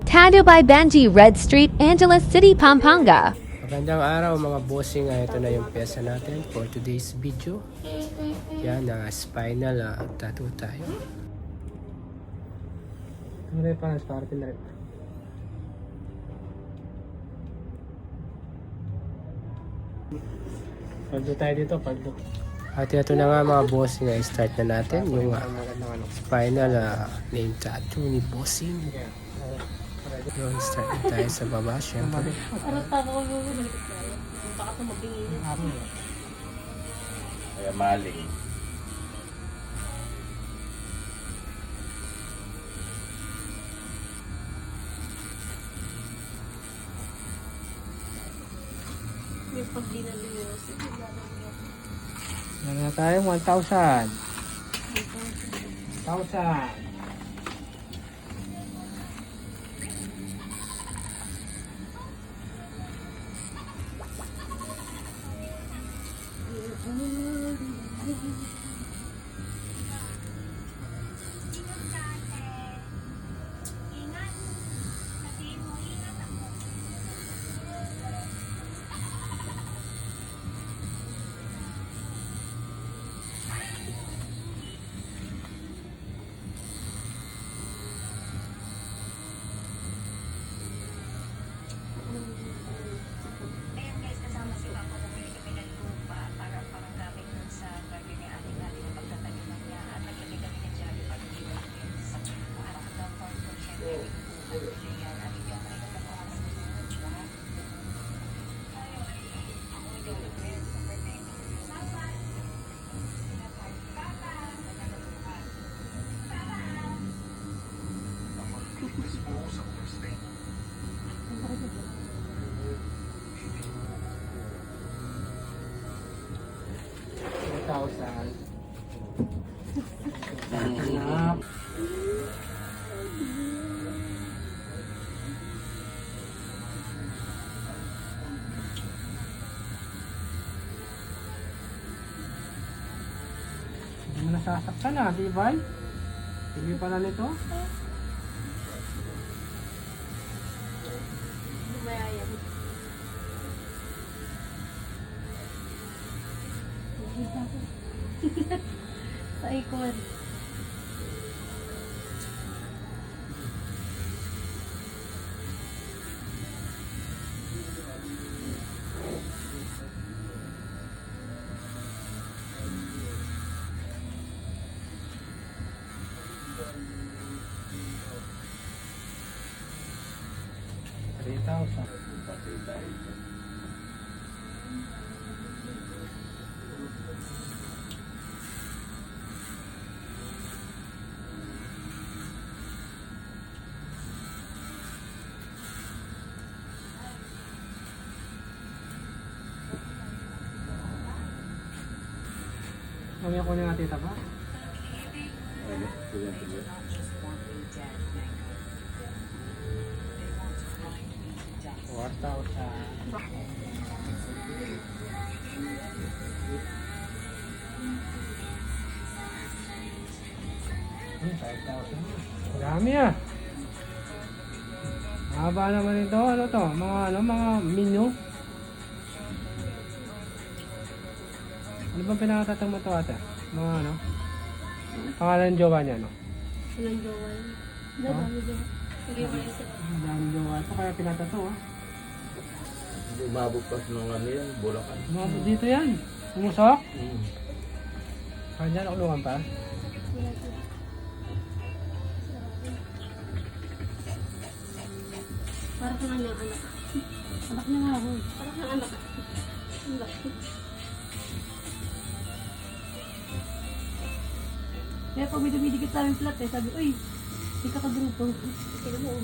Tado by Benji, Red Street, Angeles City, Pampanga. Magandang araw mga bossing. Ito na yung pyesa natin for today's video. Yan, spinal tattoo tayo. Ano rin pa, start na rin. Paldo tayo dito, paldo. At ito na nga mga bossing, start na natin yung spinal name tattoo ni bossing. Yun, start na tayo sa baba, syempre. Kaya maling. Ano na tayo? 1,000. 1,000. Hindi mo nasasaktan di ba? Hindi pala nito. Sa ikot. Mamaya ko na tita ba? Ano? Sige. 5,000. Marami Mahaba naman ito. Ano to? Mga menu. Ano bang pinakatatang mo ito ate? Mga pangalan jowa niya Walang jowa. Dami jowa. Sige, wala isa. Ang dami jowa ito kaya pinatato Hindi umabot pa sa mga yan, Bulacan. Umabot dito yan. Umusok? Mm. Kaya dyan nakulungan pa? Wala isa. Para sa kanyang anak. Anak niya nga ako. Para sa anak. Anak. Kaya pag may dumidikit sa aming plat sabi, uy, di ka kagrupo. Kaya mo.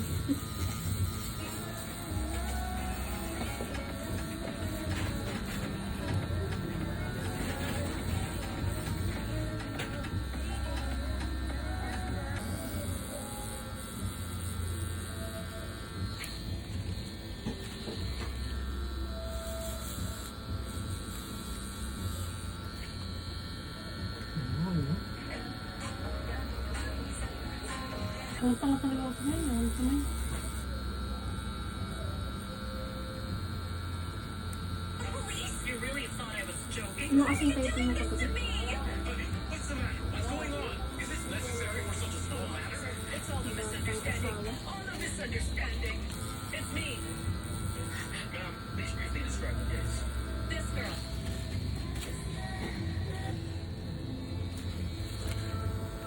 Punta nga talaga ako ngayon. kasing tayo mo pag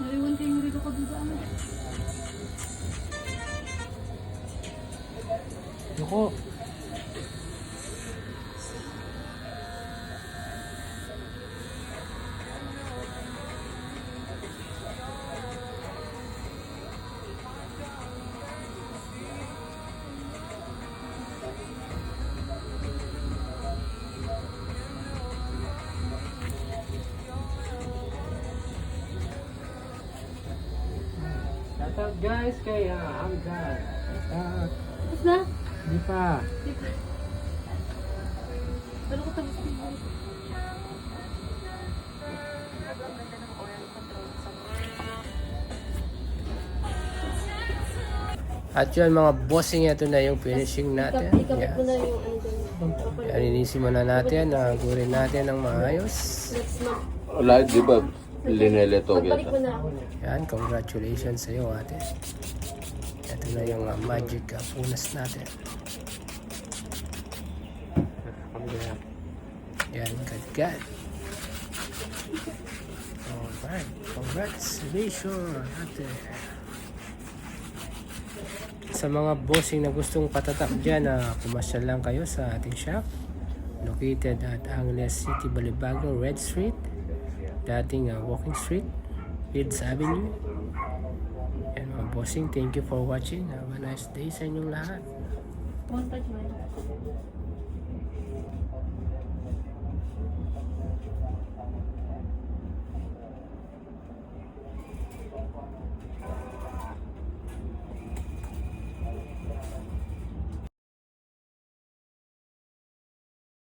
nariwan kayo mo rito ka dito ano? Yuko. Shout out guys kaya I'm done. Tapos na? Di pa. Pero ko tapos na. At yun mga bossing, ito na yung finishing natin. Ikabit mo na yung ano doon. Yan, inisi muna natin, nagurin natin ng maayos. Next month. Wala, di ba? Lineleto Pagbalik kita. mo na ako. Yan, congratulations sa iyo ate. Ito na yung magic punas natin. Yan, gad. Alright, congratulations ate. Sa mga bossing na gustong patatak dyan, pumasyal lang kayo sa ating shop. Located at Angeles City, Balibago, Red Street. Dating Walking Street, Fields Avenue. Yan mga bossing, thank you for watching. Have a nice day sa inyong lahat. One touch man.